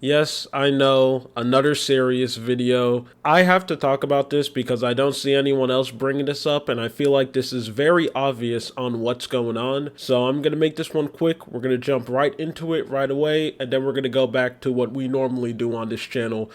Yes, I know, another serious video. I have to talk about this because I don't see anyone else bringing this up, and I feel like this is very obvious on what's going on. So I'm going to make this one quick. We're going to jump right into it right away, and then we're going to go back to what we normally do on this channel,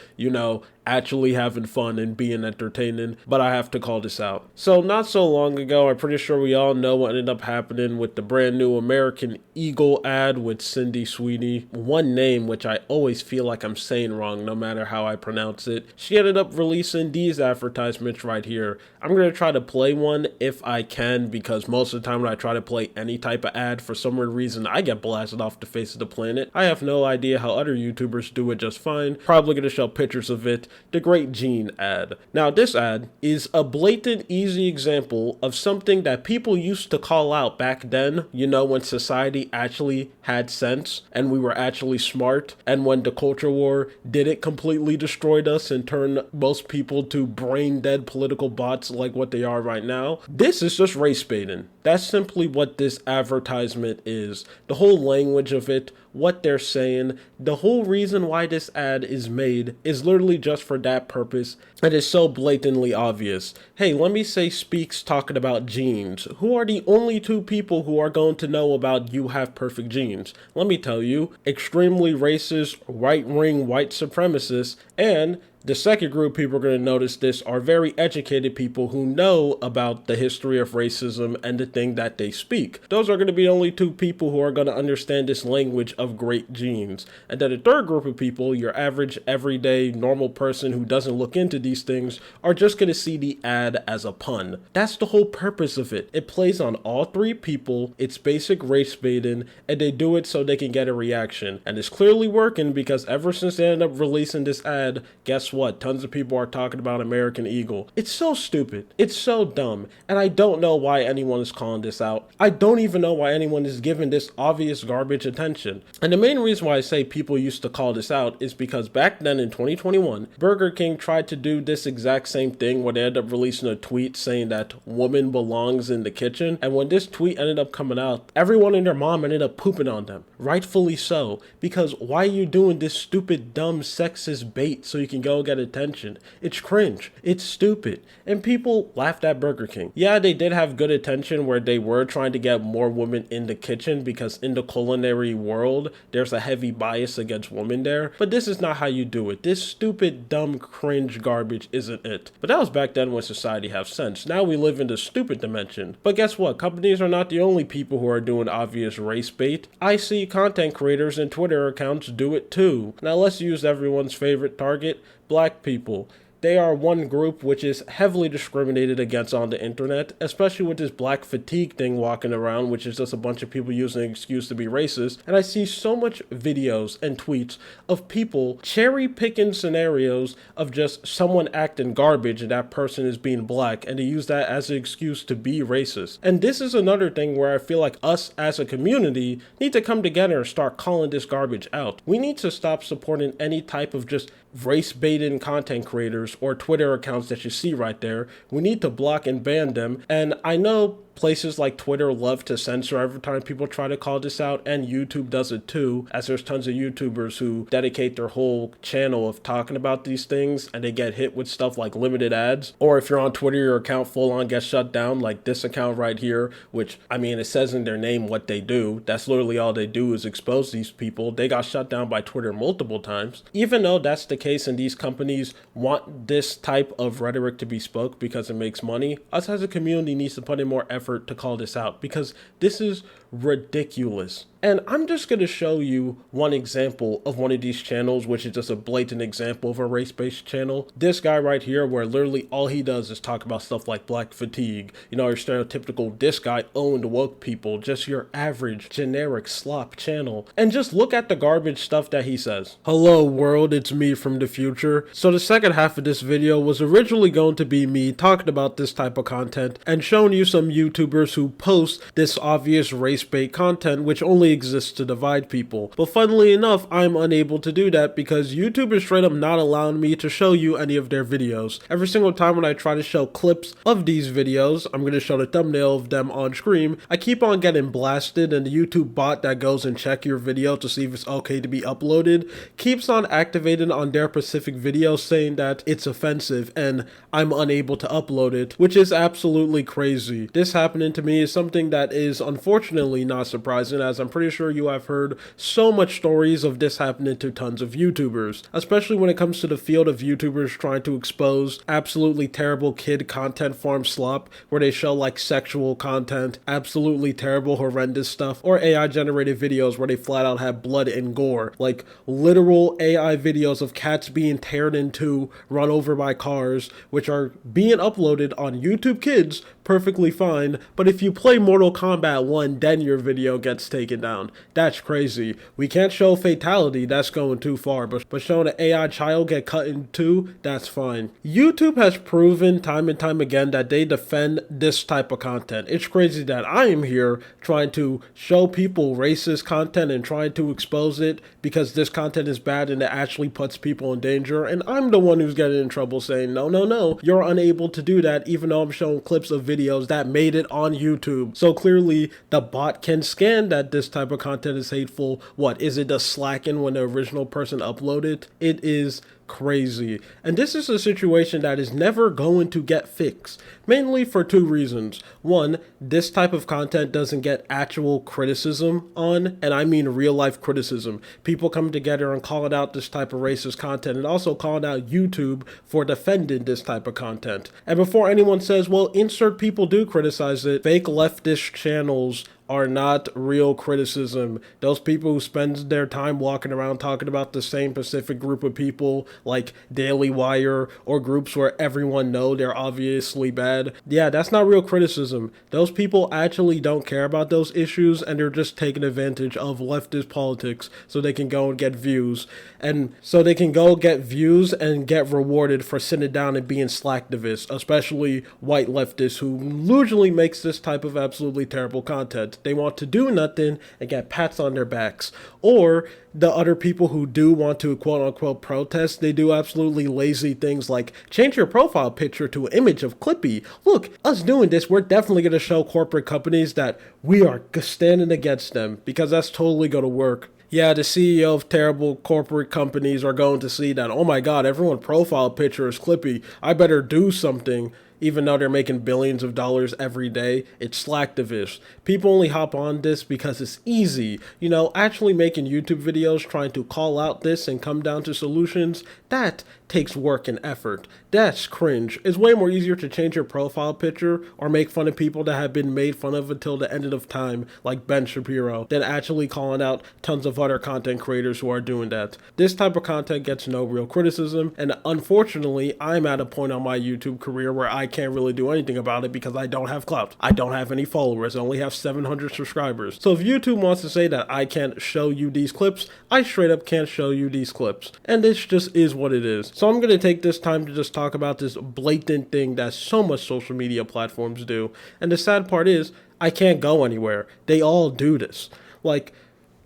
actually having fun and being entertaining, but I have to call this out. So not so long ago, I'm pretty sure we all know what ended up happening with the brand new American Eagle ad with Cindy Sweeney. One name which I always feel like I'm saying wrong no matter how I pronounce it. She ended up releasing these advertisements right here. I'm going to try to play one if I can, because most of the time when I try to play any type of ad, for some weird reason I get blasted off the face of the planet. I have no idea how other YouTubers do it just fine. Probably going to show pictures of it. The Great Gene ad. Now this ad is a blatant, easy example of something that people used to call out back then, when society actually had sense and we were actually smart, and when the culture war didn't completely destroy us and turn most people to brain dead political bots like what they are right now. This is just race baiting. That's simply what this advertisement is. The whole language of it, what they're saying, the whole reason why this ad is made is literally just for that purpose. It is so blatantly obvious. Hey, let me say Speaks talking about genes. Who are the only two people who are going to know about you have perfect genes? Let me tell you, extremely racist, right-wing white supremacists, and the second group people are going to notice this are very educated people who know about the history of racism and the thing that they speak. Those are going to be the only two people who are going to understand this language of great genes. And then the third group of people, your average, everyday, normal person who doesn't look into these things, are just going to see the ad as a pun. That's the whole purpose of it. It plays on all three people, it's basic race baiting, and they do it so they can get a reaction. And it's clearly working, because ever since they ended up releasing this ad, guess what? Tons of people are talking about American Eagle. It's so stupid. It's so dumb. And I don't know why anyone is calling this out. I don't even know why anyone is giving this obvious garbage attention. And the main reason why I say people used to call this out is because back then in 2021, Burger King tried to do this exact same thing where they ended up releasing a tweet saying that woman belongs in the kitchen. And when this tweet ended up coming out, everyone and their mom ended up pooping on them. Rightfully so. Because why are you doing this stupid, dumb, sexist bait so you can go get attention? It's cringe. It's stupid. And people laughed at Burger King. Yeah, they did have good attention where they were trying to get more women in the kitchen, because in the culinary world, there's a heavy bias against women there. But this is not how you do it. This stupid, dumb, cringe garbage isn't it. But that was back then when society had sense. Now we live in the stupid dimension. But guess what? Companies are not the only people who are doing obvious race bait. I see content creators and Twitter accounts do it too. Now let's use everyone's favorite target, black people. They are one group which is heavily discriminated against on the internet, especially with this black fatigue thing walking around, which is just a bunch of people using an excuse to be racist. And I see so much videos and tweets of people cherry picking scenarios of just someone acting garbage and that person is being black, and they use that as an excuse to be racist. And this is another thing where I feel like us as a community need to come together and start calling this garbage out. We need to stop supporting any type of just race baiting content creators or Twitter accounts that you see right there. We need to block and ban them. And I know places like Twitter love to censor every time people try to call this out, and YouTube does it too, as there's tons of YouTubers who dedicate their whole channel of talking about these things, and they get hit with stuff like limited ads. Or if you're on Twitter, your account full on gets shut down, like this account right here, which, I mean, it says in their name what they do. That's literally all they do is expose these people. They got shut down by Twitter multiple times. Even though that's the case and these companies want this type of rhetoric to be spoke because it makes money, us as a community needs to put in more effort to call this out, because this is ridiculous. And I'm just going to show you one example of one of these channels, which is just a blatant example of a race-based channel. This guy right here, where literally all he does is talk about stuff like black fatigue, your stereotypical, this guy owned woke people, just your average generic slop channel. And just look at the garbage stuff that he says. Hello world, it's me from the future. So the second half of this video was originally going to be me talking about this type of content and showing you some YouTubers who post this obvious race bait content, which only exists to divide people. But funnily enough, I'm unable to do that because YouTube is straight up not allowing me to show you any of their videos. Every single time when I try to show clips of these videos, I'm going to show the thumbnail of them on screen, I keep on getting blasted, and the YouTube bot that goes and check your video to see if it's okay to be uploaded keeps on activating on their specific video saying that it's offensive and I'm unable to upload it, which is absolutely crazy. This happening to me is something that is unfortunately not surprising, as I'm pretty sure you have heard so much stories of this happening to tons of YouTubers, especially when it comes to the field of YouTubers trying to expose absolutely terrible kid content farm slop where they show like sexual content, absolutely terrible horrendous stuff, or AI generated videos where they flat out have blood and gore, like literal AI videos of cats being teared into, run over by cars, which are being uploaded on YouTube Kids perfectly fine, but if you play Mortal Kombat 1, then your video gets taken down. That's crazy. We can't show fatality, that's going too far, but showing an AI child get cut in two, that's fine. YouTube has proven time and time again that they defend this type of content. It's crazy that I am here trying to show people racist content and trying to expose it because this content is bad and it actually puts people in danger, and I'm the one who's getting in trouble saying, no, you're unable to do that, even though I'm showing clips of videos that made it on YouTube. So clearly the bot can scan that this type of content is hateful. What is it, just slacking when the original person uploaded? It is crazy. And this is a situation that is never going to get fixed, mainly for two reasons. One, this type of content doesn't get actual criticism on, and I mean real life criticism. People come together and calling out this type of racist content and also calling out YouTube for defending this type of content. And before anyone says, well, insert people do criticize it, fake leftist channels are not real criticism. Those people who spend their time walking around talking about the same specific group of people, like Daily Wire or groups where everyone know they're obviously bad, yeah, that's not real criticism. Those people actually don't care about those issues, and they're just taking advantage of leftist politics so they can go and get views. And so they can go get views and get rewarded for sitting down and being slacktivists, especially white leftists who usually makes this type of absolutely terrible content. They want to do nothing and get pats on their backs. Or the other people who do want to quote unquote protest, they do absolutely lazy things like change your profile picture to an image of Clippy. Look, us doing this, we're definitely going to show corporate companies that we are standing against them, because that's totally going to work. Yeah, the CEO of terrible corporate companies are going to see that, oh my god, everyone's profile picture is Clippy, I better do something. Even though they're making billions of dollars every day, it's slacktivists. People only hop on this because it's easy. You know, actually making YouTube videos, trying to call out this and come down to solutions, that takes work and effort. That's cringe. It's way more easier to change your profile picture or make fun of people that have been made fun of until the end of time, like Ben Shapiro, than actually calling out tons of other content creators who are doing that. This type of content gets no real criticism, and unfortunately, I'm at a point on my YouTube career where I can't really do anything about it because I don't have clout. I don't have any followers. I only have 700 subscribers. So if YouTube wants to say that I can't show you these clips, I straight up can't show you these clips. And this just is what it is. So I'm going to take this time to just talk about this blatant thing that so much social media platforms do. And the sad part is, I can't go anywhere. They all do this. Like,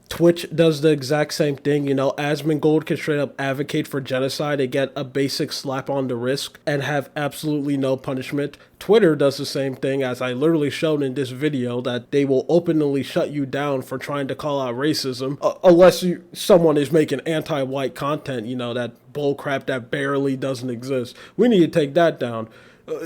Twitch does the exact same thing. You know, Asmongold can straight up advocate for genocide and get a basic slap on the wrist and have absolutely no punishment. Twitter does the same thing, as I literally showed in this video, that they will openly shut you down for trying to call out racism, unless someone is making anti-white content, you know, that bullcrap that barely doesn't exist. We need to take that down.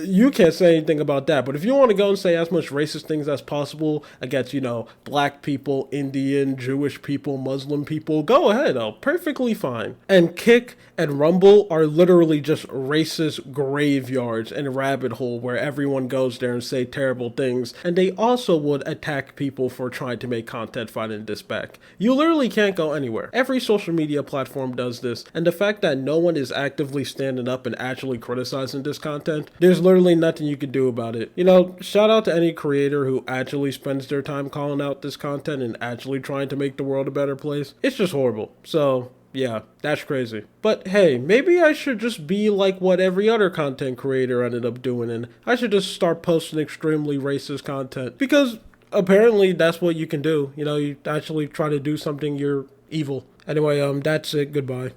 You can't say anything about that. But if you want to go and say as much racist things as possible against, you know, black people, Indian, Jewish people, Muslim people, go ahead, perfectly fine. And Kick and Rumble are literally just racist graveyards and rabbit hole where everyone goes there and say terrible things. And they also would attack people for trying to make content fighting this back. You literally can't go anywhere. Every social media platform does this. And the fact that no one is actively standing up and actually criticizing this content, there's literally nothing you can do about it. You know, shout out to any creator who actually spends their time calling out this content and actually trying to make the world a better place. It's just horrible. So yeah, that's crazy. But hey, maybe I should just be like what every other content creator ended up doing, and I should just start posting extremely racist content, because apparently that's what you can do. You know, you actually try to do something, you're evil. Anyway, that's it. Goodbye.